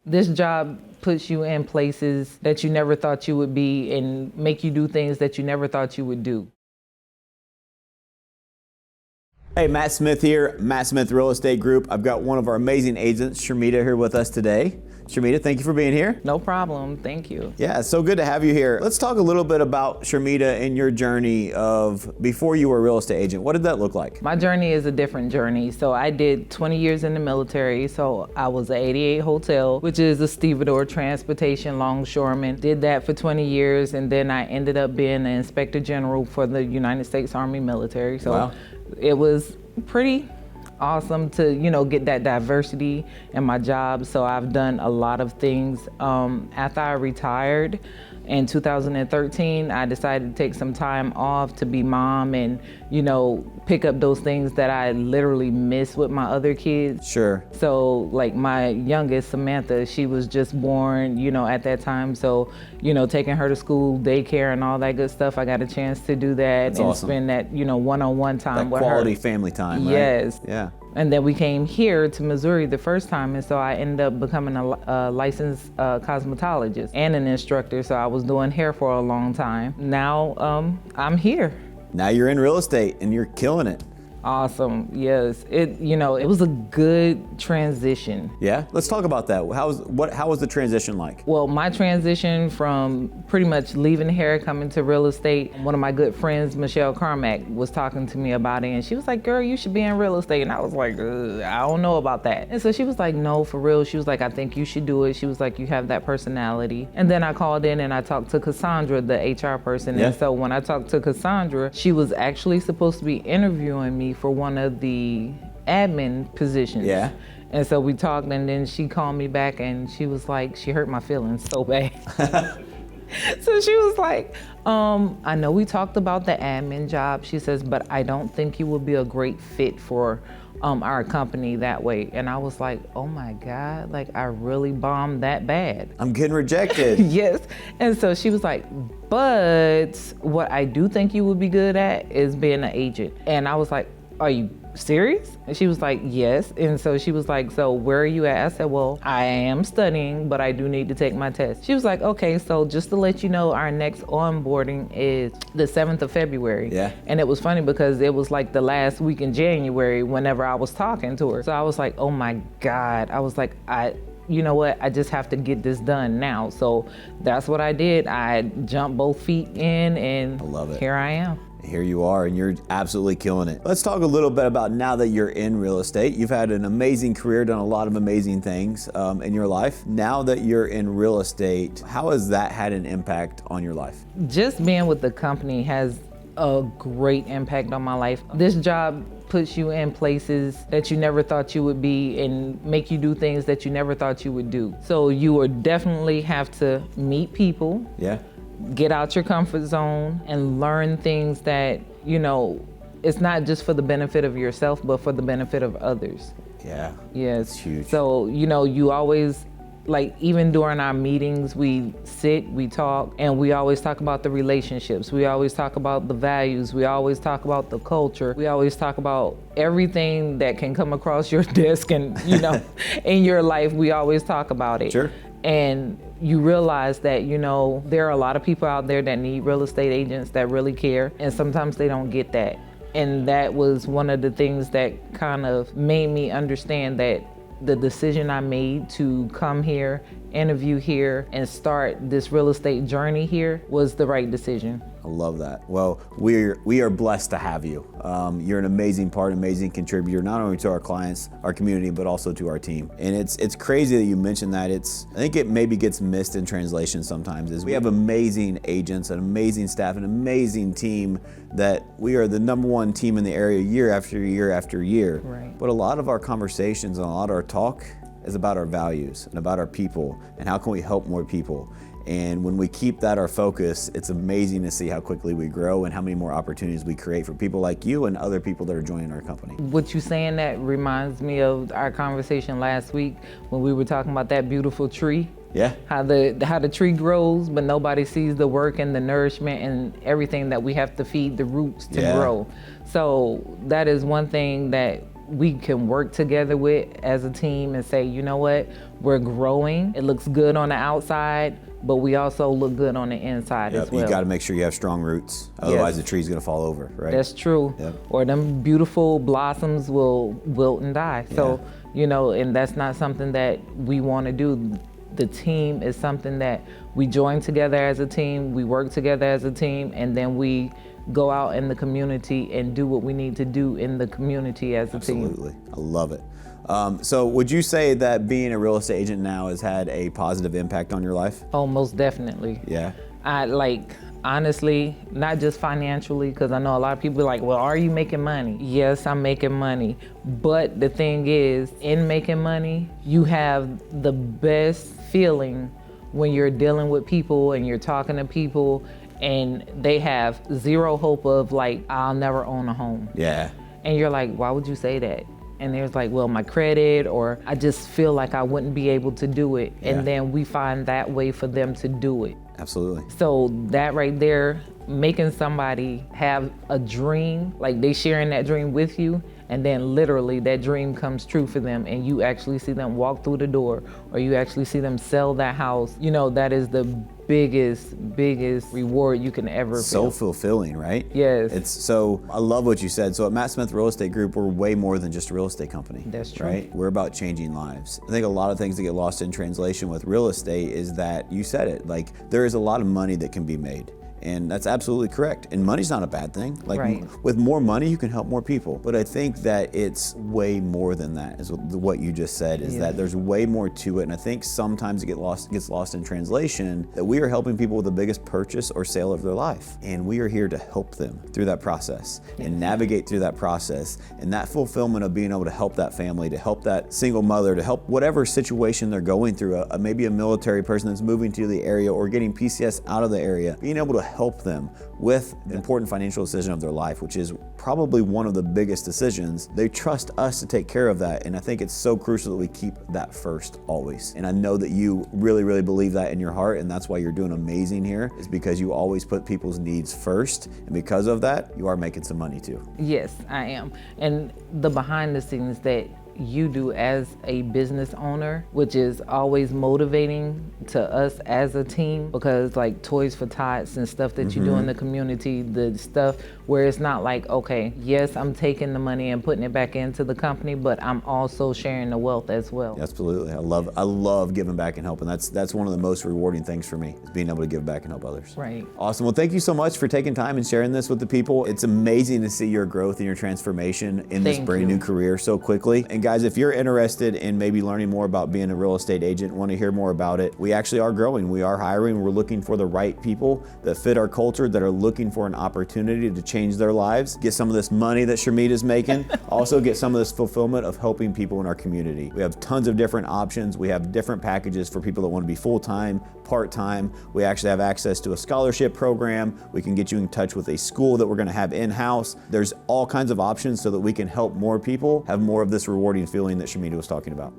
This job puts you in places that you never thought you would be and make you do things that you never thought you would do. Hey, Matt Smith here, Matt Smith Real Estate Group. I've got one of our amazing agents, Shermetta, here with us today. Shermetta, thank you for being here. No problem, thank you. Yeah, it's so good to have you here. Let's talk a little bit about Shermetta and your journey of before you were a real estate agent. What did that look like? My journey is a different journey. So I did 20 years in the military. So I was at 88 Hotel, which is a stevedore transportation longshoreman. Did that for 20 years, and then I ended up being the Inspector General for the United States Army Military. So wow. It was pretty awesome to, get that diversity in my job. So I've done a lot of things. After I retired in 2013, I decided to take some time off to be mom and, pick up those things that I literally miss with my other kids. Sure. So like my youngest, Samantha, she was just born, at that time. So, taking her to school, daycare and all that good stuff, I got a chance to do that. That's and awesome. Spend that, one-on-one time with her. That quality family time, right? Yes. Yeah. And then we came here to Missouri the first time, and so I ended up becoming a licensed cosmetologist and an instructor. So I was doing hair for a long time. Now I'm here. Now you're in real estate and you're killing it. Awesome, yes. It was a good transition. Yeah, let's talk about that. How was the transition like? Well, my transition from pretty much leaving hair, coming to real estate, one of my good friends, Michelle Carmack, was talking to me about it, and she was like, girl, you should be in real estate. And I was like, I don't know about that. And so she was like, no, for real. She was like, I think you should do it. She was like, you have that personality. And then I called in and I talked to Cassandra, the HR person. Yeah. And so when I talked to Cassandra, she was actually supposed to be interviewing me for one of the admin positions. Yeah. And so we talked, and then she called me back and she was like, she hurt my feelings so bad. So she was like, I know we talked about the admin job, she says, but I don't think you would be a great fit for our company that way. And I was like, oh my God, like I really bombed that bad. I'm getting rejected. Yes. And so she was like, but what I do think you would be good at is being an agent. And I was like, are you serious? And she was like, yes. And so she was like, so where are you at? I said, well, I am studying, but I do need to take my test. She was like, okay, so just to let you know, our next onboarding is the 7th of February. Yeah. And it was funny because it was like the last week in January whenever I was talking to her. So I was like, oh my God. I was like, you know what? I just have to get this done now. So that's what I did. I jumped both feet in, and I love it. Here I am. Here you are, and you're absolutely killing it. Let's talk a little bit about now that you're in real estate. You've had an amazing career, done a lot of amazing things in your life. Now that you're in real estate, how has that had an impact on your life? Just being with the company has a great impact on my life. This job puts you in places that you never thought you would be and make you do things that you never thought you would do. So you would definitely have to meet people. Yeah. Get out your comfort zone and learn things that, it's not just for the benefit of yourself, but for the benefit of others. Yeah. Yes. It's huge. So, you always, like even during our meetings, we sit, we talk, and we always talk about the relationships. We always talk about the values. We always talk about the culture. We always talk about everything that can come across your desk and, in your life, we always talk about it. Sure. And you realize that, there are a lot of people out there that need real estate agents that really care, and sometimes they don't get that. And that was one of the things that kind of made me understand that the decision I made to come here, interview here, and start this real estate journey here was the right decision. I love that. Well, we are blessed to have you. You're an amazing part, amazing contributor, not only to our clients, our community, but also to our team. And it's crazy that you mentioned that. I think it maybe gets missed in translation sometimes. Is we have amazing agents, an amazing staff, an amazing team that we are the #1 team in the area year after year after year. Right. But a lot of our conversations and a lot of our talk is about our values and about our people and how can we help more people. And when we keep that our focus, it's amazing to see how quickly we grow and how many more opportunities we create for people like you and other people that are joining our company. What you saying that reminds me of our conversation last week when we were talking about that beautiful tree. Yeah. How the tree grows, but nobody sees the work and the nourishment and everything that we have to feed the roots to grow. So that is one thing that we can work together with as a team and say, you know what, we're growing. It looks good on the outside, but we also look good on the inside as well. You got to make sure you have strong roots. Otherwise, the tree's going to fall over, right? That's true. Yep. Or them beautiful blossoms will wilt and die. So, you know, and that's not something that we want to do. The team is something that we join together as a team, we work together as a team, and then we go out in the community and do what we need to do in the community as a team. Absolutely. I love it. So would you say that being a real estate agent now has had a positive impact on your life? Oh, most definitely. Yeah. Honestly, not just financially, because I know a lot of people are like, well, are you making money? Yes, I'm making money. But the thing is, in making money, you have the best feeling when you're dealing with people and you're talking to people and they have zero hope of like, I'll never own a home. Yeah. And you're like, why would you say that? And there's like, well, my credit, or I just feel like I wouldn't be able to do it. Yeah. And then we find that way for them to do it. Absolutely. So that right there, making somebody have a dream, like they sharing that dream with you, and then literally that dream comes true for them and you actually see them walk through the door, or you actually see them sell that house, you know, that is the biggest reward you can ever feel. So fulfilling, right? Yes. So I love what you said. So at Matt Smith Real Estate Group, we're way more than just a real estate company. That's true. Right? We're about changing lives. I think a lot of things that get lost in translation with real estate is that, you said it, like there is a lot of money that can be made. And that's absolutely correct. And money's not a bad thing. Like right. With more money, you can help more people. But I think that it's way more than that, is what you just said, is that there's way more to it. And I think sometimes it gets lost in translation that we are helping people with the biggest purchase or sale of their life. And we are here to help them through that process and navigate through that process. And that fulfillment of being able to help that family, to help that single mother, to help whatever situation they're going through, maybe a military person that's moving to the area or getting PCS out of the area, being able to help them with an important financial decision of their life, which is probably one of the biggest decisions. They trust us to take care of that. And I think it's so crucial that we keep that first always. And I know that you really, really believe that in your heart. And that's why you're doing amazing here, is because you always put people's needs first. And because of that, you are making some money too. Yes, I am. And the behind the scenes that you do as a business owner, which is always motivating to us as a team, because like Toys for Tots and stuff that you do in the community, the stuff where it's not like, okay, yes, I'm taking the money and putting it back into the company, but I'm also sharing the wealth as well. Absolutely. I love giving back and helping. That's one of the most rewarding things for me, is being able to give back and help others. Right. Awesome. Well, thank you so much for taking time and sharing this with the people. It's amazing to see your growth and your transformation in this brand new career so quickly. And guys, if you're interested in maybe learning more about being a real estate agent, want to hear more about it, we actually are growing. We are hiring. We're looking for the right people that fit our culture, that are looking for an opportunity to change their lives, get some of this money that Shermetta's making, also get some of this fulfillment of helping people in our community. We have tons of different options. We have different packages for people that want to be full-time, part-time. We actually have access to a scholarship program. We can get you in touch with a school that we're going to have in-house. There's all kinds of options so that we can help more people have more of this rewarding feeling that Shermetta was talking about.